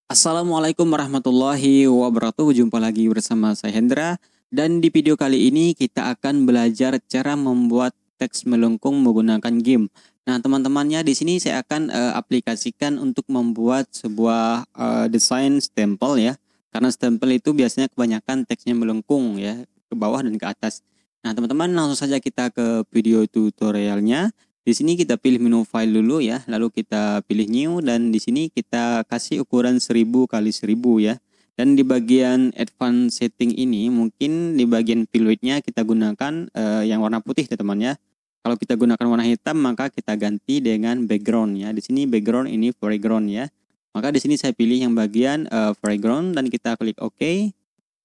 Assalamualaikum warahmatullahi wabarakatuh. Jumpa lagi bersama saya Hendra. Dan di video kali ini kita akan belajar cara membuat teks melengkung menggunakan GIMP. Nah, teman-temannya di sini saya akan aplikasikan untuk membuat sebuah desain stempel ya. Karena stempel itu biasanya kebanyakan teksnya melengkung ya, ke bawah dan ke atas. Nah, teman-teman langsung saja kita ke video tutorialnya. Di sini kita pilih menu file dulu ya, lalu kita pilih new dan di sini kita kasih ukuran 1000 kali 1000 ya. Dan di bagian advanced setting ini mungkin di bagian fill width-nya kita gunakan yang warna putih teman-teman ya. Kalau kita gunakan warna hitam maka kita ganti dengan background ya. Di sini background ini foreground ya. Maka di sini saya pilih yang bagian foreground dan kita klik OK.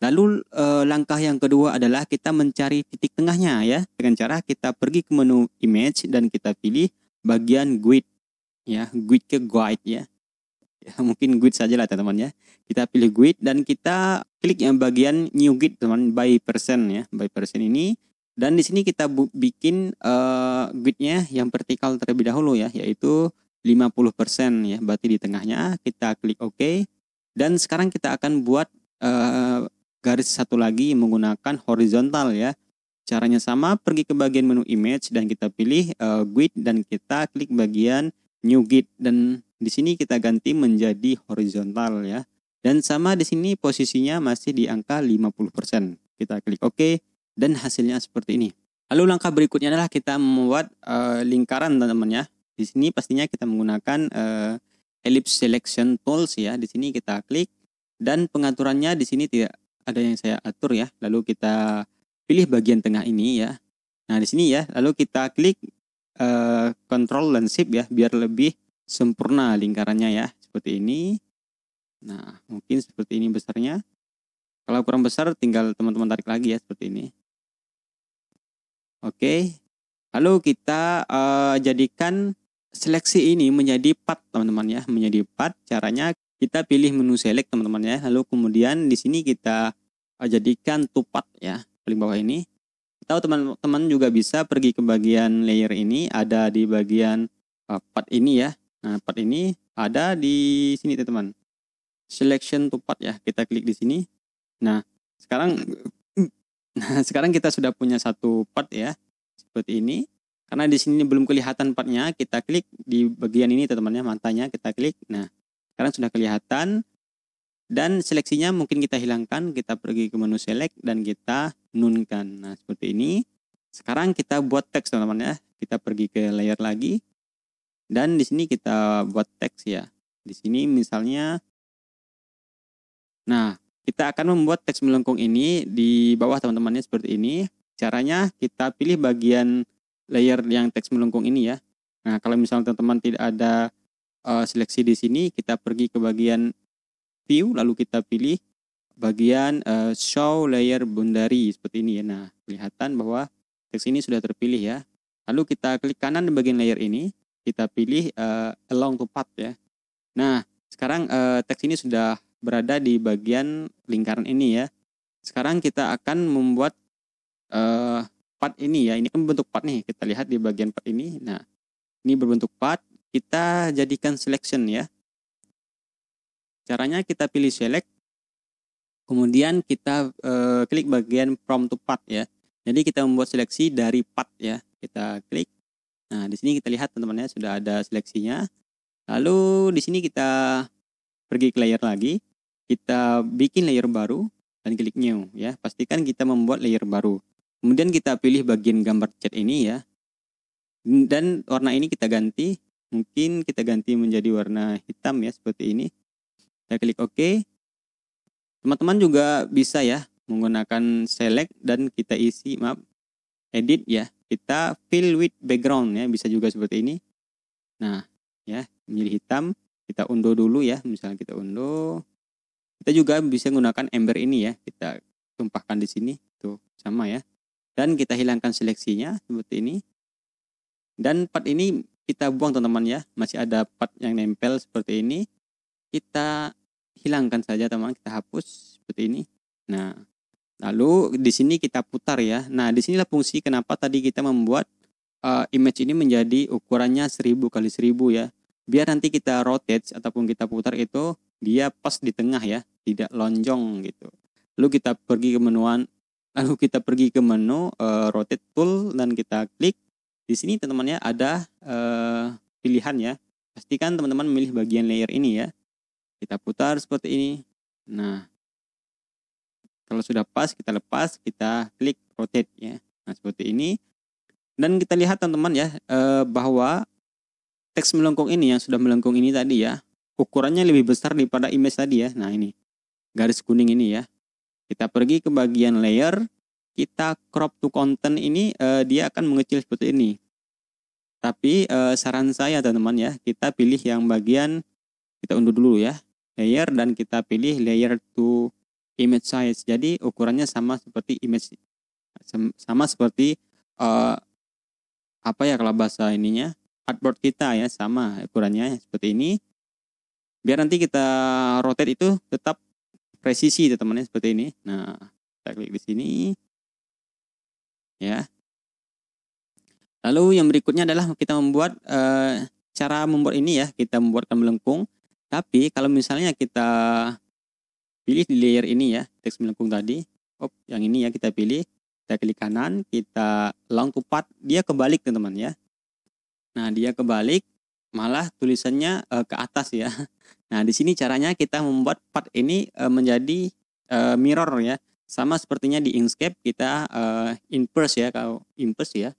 Lalu langkah yang kedua adalah kita mencari titik tengahnya ya. Dengan cara kita pergi ke menu image dan kita pilih bagian grid ya, grid ke guide ya. Ya mungkin grid saja lah teman-teman ya. Kita pilih grid dan kita klik yang bagian new grid teman by percent ya, by percent ini. Dan di sini kita bikin gridnya yang vertikal terlebih dahulu ya, yaitu 50% ya, berarti di tengahnya. Kita klik OK. Dan sekarang kita akan buat garis satu lagi menggunakan horizontal ya. Caranya sama, pergi ke bagian menu image dan kita pilih grid dan kita klik bagian new grid dan di sini kita ganti menjadi horizontal ya. Dan sama di sini posisinya masih di angka 50%. Kita klik OK dan hasilnya seperti ini. Lalu langkah berikutnya adalah kita membuat lingkaran teman-teman ya. Di sini pastinya kita menggunakan ellipse selection tools ya. Di sini kita klik dan pengaturannya di sini tidak ada yang saya atur ya. Lalu kita pilih bagian tengah ini ya. Nah di sini ya, lalu kita klik Ctrl dan Shift ya, biar lebih sempurna lingkarannya ya, seperti ini. Nah mungkin seperti ini besarnya. Kalau kurang besar tinggal teman-teman tarik lagi ya, seperti ini. Oke. Lalu kita jadikan seleksi ini menjadi path teman-teman ya, menjadi path. Caranya kita pilih menu select teman-teman ya. Lalu kemudian di sini kita jadikan to path ya, paling bawah ini. Tahu teman-teman juga bisa pergi ke bagian layer ini, ada di bagian path ini ya. Nah, path ini ada di sini teman-teman. Selection to path ya, kita klik di sini. Nah, sekarang kita sudah punya satu path ya, seperti ini. Karena di sini belum kelihatan path-nya, kita klik di bagian ini teman-teman ya, matanya kita klik. Nah, sekarang sudah kelihatan. Dan seleksinya mungkin kita hilangkan, kita pergi ke menu select dan kita nunkan. Nah, seperti ini. Sekarang kita buat teks teman-teman ya. Kita pergi ke layer lagi. Dan di sini kita buat teks ya. Di sini misalnya, nah kita akan membuat teks melengkung ini di bawah teman-teman ya, seperti ini. Caranya kita pilih bagian layer yang teks melengkung ini ya. Nah, kalau misalnya teman-teman tidak ada seleksi di sini, kita pergi ke bagian view, lalu kita pilih bagian show layer boundary seperti ini ya. Nah, kelihatan bahwa teks ini sudah terpilih ya. Lalu kita klik kanan di bagian layer ini, kita pilih along to path ya. Nah, sekarang teks ini sudah berada di bagian lingkaran ini ya. Sekarang kita akan membuat path ini ya. Ini kan bentuk path nih. Kita lihat di bagian path ini. Nah, ini berbentuk path. Kita jadikan selection ya. Caranya kita pilih select, kemudian kita klik bagian from to path ya. Jadi kita membuat seleksi dari path ya. Kita klik. Nah di sini kita lihat teman-teman ya, sudah ada seleksinya. Lalu di sini kita pergi ke layer lagi, kita bikin layer baru dan klik new ya. Pastikan kita membuat layer baru. Kemudian kita pilih bagian gambar chat ini ya. Dan warna ini kita ganti, mungkin kita ganti menjadi warna hitam ya, seperti ini. Kita klik OK. Teman-teman juga bisa ya menggunakan select dan kita isi, edit ya. Kita fill with background ya, bisa juga seperti ini. Nah, ya, menjadi hitam. Kita undo dulu ya, misalnya kita undo. Kita juga bisa menggunakan ember ini ya. Kita tumpahkan di sini, tuh sama ya. Dan kita hilangkan seleksinya seperti ini. Dan part ini kita buang teman-teman ya. Masih ada part yang nempel seperti ini. Kita hilangkan saja teman, kita hapus seperti ini. Nah, lalu di sini kita putar ya. Nah, disinilah fungsi kenapa tadi kita membuat image ini menjadi ukurannya 1000 kali 1000 ya. Biar nanti kita rotate ataupun kita putar itu dia pas di tengah ya, tidak lonjong gitu. Lalu kita pergi ke menu rotate tool dan kita klik. Di sini teman-teman ya ada pilihan ya. Pastikan teman-teman memilih bagian layer ini ya. Kita putar seperti ini. Nah, kalau sudah pas kita lepas, kita klik rotate ya. Nah, seperti ini. Dan kita lihat teman-teman ya bahwa teks melengkung ini yang sudah melengkung ini tadi ya, ukurannya lebih besar daripada image tadi ya. Nah, ini garis kuning ini ya. Kita pergi ke bagian layer, kita crop to content ini dia akan mengecil seperti ini. Tapi saran saya teman-teman ya, kita pilih yang bagian, kita unduh dulu ya, layer, dan kita pilih layer to image size. Jadi ukurannya sama seperti image, sama seperti apa ya kalau bahasa ininya, artboard kita ya, sama ukurannya seperti ini. Biar nanti kita rotate itu tetap presisi teman-teman seperti ini. Nah, kita klik di sini ya. Lalu yang berikutnya adalah kita membuat cara membuat ini ya, kita membuatkan melengkung. Tapi kalau misalnya kita pilih di layer ini ya, teks melengkung tadi, yang ini ya kita pilih, kita klik kanan, kita long to path, dia kebalik teman-teman ya. Nah, dia kebalik, malah tulisannya ke atas ya. Nah, di sini caranya kita membuat path ini menjadi mirror ya. Sama sepertinya di Inkscape kita inverse ya, kalau inverse ya.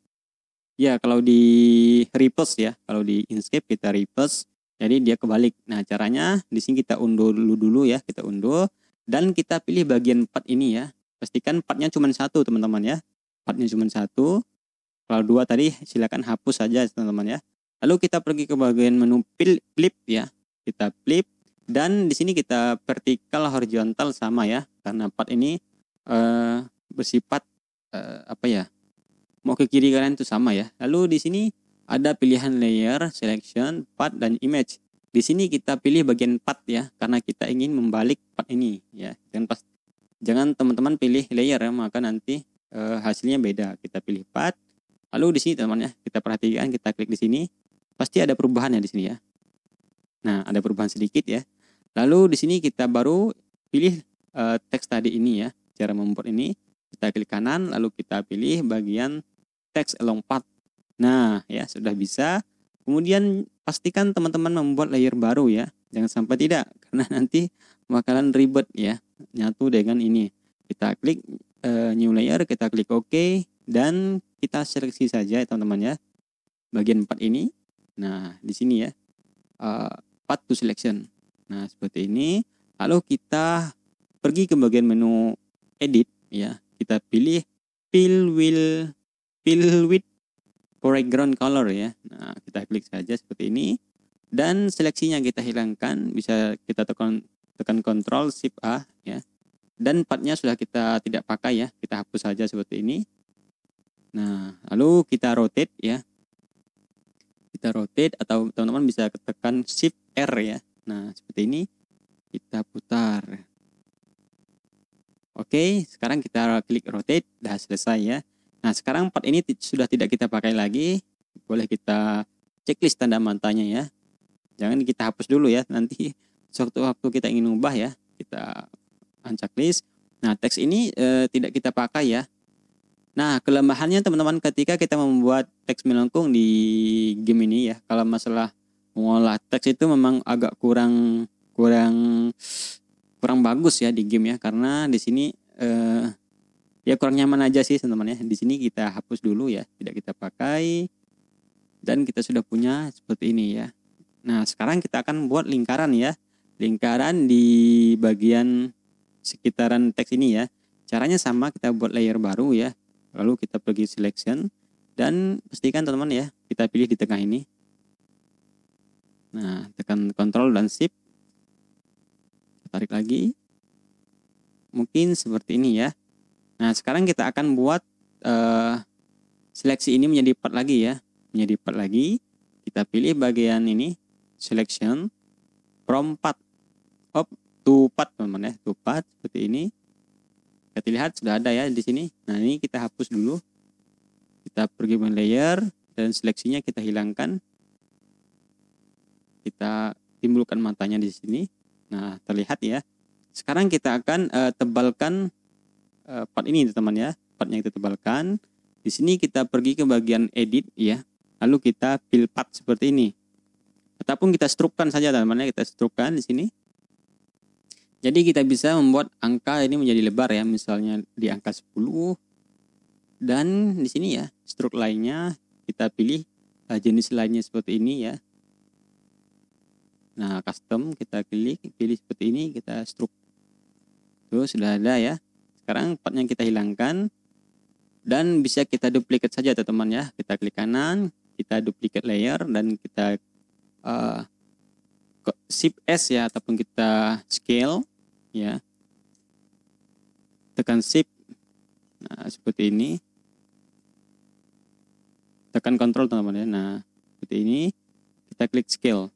Ya, kalau di reverse ya, kalau di Inkscape kita reverse, jadi dia kebalik. Nah, caranya di sini kita unduh dulu ya, kita unduh dan kita pilih bagian path ini ya. Pastikan pathnya cuma satu teman-teman ya. Pathnya cuma satu. Kalau dua tadi silakan hapus saja teman-teman ya. Lalu kita pergi ke bagian menu flip ya. Kita flip dan di sini kita vertikal horizontal sama ya, karena path ini bersifat apa ya? Mau ke kiri kanan itu sama ya. Lalu di sini ada pilihan layer, selection, path, dan image. Di sini kita pilih bagian path ya, karena kita ingin membalik path ini ya. Jangan teman-teman pilih layer ya, maka nanti hasilnya beda. Kita pilih path. Lalu di sini teman-teman ya, kita perhatikan, kita klik di sini, pasti ada perubahan ya di sini ya. Nah, ada perubahan sedikit ya. Lalu di sini kita baru pilih teks tadi ini ya, cara membuat ini. Kita klik kanan, lalu kita pilih bagian text along path. Nah, ya sudah bisa. Kemudian pastikan teman-teman membuat layer baru ya. Jangan sampai tidak, karena nanti bakalan ribet ya, nyatu dengan ini. Kita klik new layer, kita klik OK, dan kita seleksi saja ya teman-teman ya, bagian path ini. Nah, di sini ya, path to selection. Nah, seperti ini. Lalu kita pergi ke bagian menu edit ya. Kita pilih fill with foreground color ya. Nah, kita klik saja seperti ini. Dan seleksinya kita hilangkan, bisa kita tekan Ctrl Shift A ya. Dan pathnya sudah kita tidak pakai ya, kita hapus saja seperti ini. Nah, lalu kita rotate ya. Kita rotate atau teman-teman bisa tekan Shift R ya. Nah, seperti ini. Kita putar. Oke, sekarang kita klik rotate, dah selesai ya. Nah, sekarang path ini sudah tidak kita pakai lagi. Boleh kita checklist tanda matanya ya. Jangan kita hapus dulu ya, nanti sewaktu-waktu kita ingin ubah ya, kita unchecklist. Nah, teks ini tidak kita pakai ya. Nah, kelemahannya teman-teman ketika kita membuat teks melengkung di game ini ya, kalau masalah mengolah teks itu memang agak kurang bagus ya di game ya, karena di sini ya kurang nyaman aja sih teman-teman ya. Di sini kita hapus dulu ya, tidak kita pakai, dan kita sudah punya seperti ini ya. Nah, sekarang kita akan buat lingkaran ya, lingkaran di bagian sekitaran teks ini ya. Caranya sama, kita buat layer baru ya, lalu kita pergi selection dan pastikan teman-teman ya, kita pilih di tengah ini. Nah, tekan Ctrl dan Shift, tarik lagi, mungkin seperti ini ya. Nah, sekarang kita akan buat seleksi ini menjadi part lagi ya, menjadi part lagi. Kita pilih bagian ini, selection from path up to path teman-teman ya, to path seperti ini. Kita lihat sudah ada ya di sini. Nah, ini kita hapus dulu. Kita pergi ke layer dan seleksinya kita hilangkan. Kita timbulkan matanya di sini. Nah, terlihat ya. Sekarang kita akan tebalkan part ini teman ya. Part yang kita tebalkan. Di sini kita pergi ke bagian edit ya. Lalu kita fill path seperti ini. Ataupun kita strukkan saja teman-teman ya. Kita strukkan di sini. Jadi kita bisa membuat angka ini menjadi lebar ya, misalnya di angka 10. Dan di sini ya, struk lainnya kita pilih jenis lainnya seperti ini ya. Nah, custom kita pilih seperti ini, kita struk. Tuh sudah ada ya. Sekarang partnya kita hilangkan dan bisa kita duplicate saja teman-teman ya. Kita klik kanan, kita duplicate layer dan kita Shift S ya, ataupun kita scale ya, tekan shift, nah seperti ini, tekan kontrol teman-teman ya. Nah seperti ini, kita klik scale.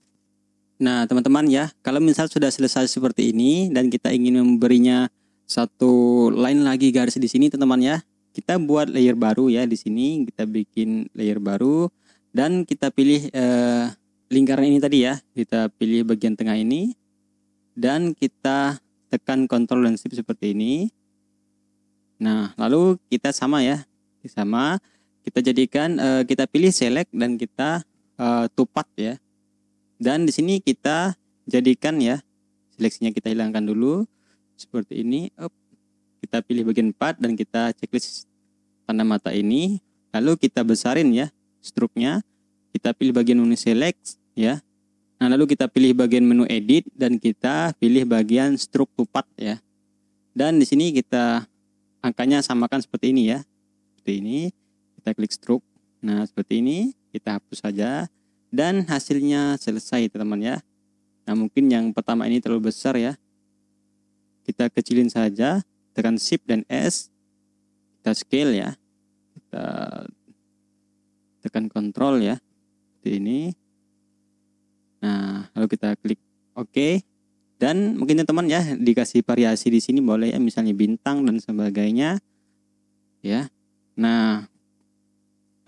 Nah teman-teman ya, kalau misal sudah selesai seperti ini dan kita ingin memberinya satu line lagi garis di sini teman-teman ya, kita buat layer baru ya. Di sini kita bikin layer baru dan kita pilih lingkaran ini tadi ya, kita pilih bagian tengah ini dan kita tekan Ctrl dan Shift seperti ini. Nah, lalu kita sama ya. Kita jadikan kita pilih select dan kita to path ya. Dan di sini kita jadikan ya, seleksinya kita hilangkan dulu seperti ini. Kita pilih bagian path dan kita checklist tanda mata ini. Lalu kita besarin ya struknya. Kita pilih bagian menu select ya. Nah, lalu kita pilih bagian menu edit dan kita pilih bagian stroke to path ya. Dan di sini kita angkanya samakan seperti ini ya. Seperti ini, kita klik stroke. Nah, seperti ini kita hapus saja dan hasilnya selesai teman-teman ya. Nah, mungkin yang pertama ini terlalu besar ya. Kita kecilin saja, tekan shift dan S. Kita scale ya. Kita tekan kontrol ya. Seperti ini. Nah, lalu kita klik OK. Dan mungkin teman-teman ya dikasih variasi di sini boleh ya, misalnya bintang dan sebagainya. Ya. Nah,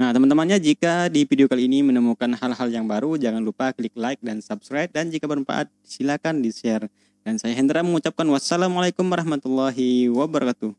teman-temannya jika di video kali ini menemukan hal-hal yang baru, jangan lupa klik like dan subscribe, dan jika bermanfaat silakan di-share. Dan saya Hendra mengucapkan wassalamualaikum warahmatullahi wabarakatuh.